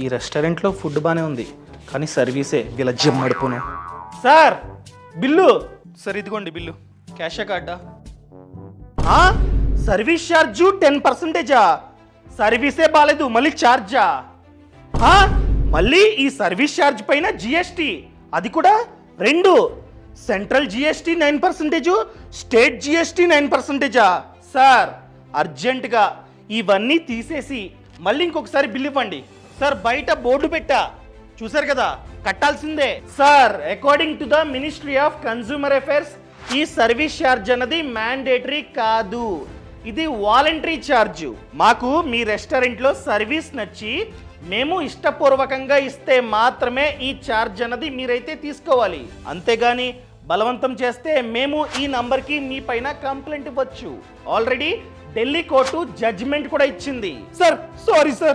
ఈ రెస్టారెంట్లో ఫుడ్ బాగానే ఉంది, కానీ సర్వీసే వీళ్ళ జిమ్ అడుపును. Sir bill. సార్ ఇదిగోండి బిల్లు. క్యాషా కార్డా? Service charge 10%. సర్వీసే బాలేదు, మళ్ళీ ఛార్జా? మళ్ళీ ఈ సర్వీస్ ఛార్జ్ పైన జిఎస్టీ, అది కూడా 2. Central GST 9%, state GST 9%. Sir అర్జెంటుగా ఇవన్నీ తీసేసి మళ్ళీ ఇంకొకసారి బిల్ ఇవ్వండి. సార్ బయట బోర్డు పెట్టా, చూసారు కదా, కట్టాల్సిందే. Sir according to the ministry of consumer affairs ఈ సర్వీస్ ఛార్జ్ అన్నది మ్యాండేటరీ కాదు, ఇది వాలంటరీ ఛార్జ్. మాకు మీ రెస్టారెంట్లో సర్వీస్ నచ్చి మేము ఇష్టపూర్వకంగా ఇస్తే మాత్రమే ఈ ఛార్జ్ అన్నది మీరైతే తీసుకోవాలి. అంతేగాని బలవంతం చేస్తే మేము ఈ నంబర్కి మీ పైన కంప్లైంట్ ఇవ్వచ్చు. ఆల్రెడీ ఢిల్లీ కోర్టు జడ్జిమెంట్ కూడా ఇచ్చింది. Sir sorry sir.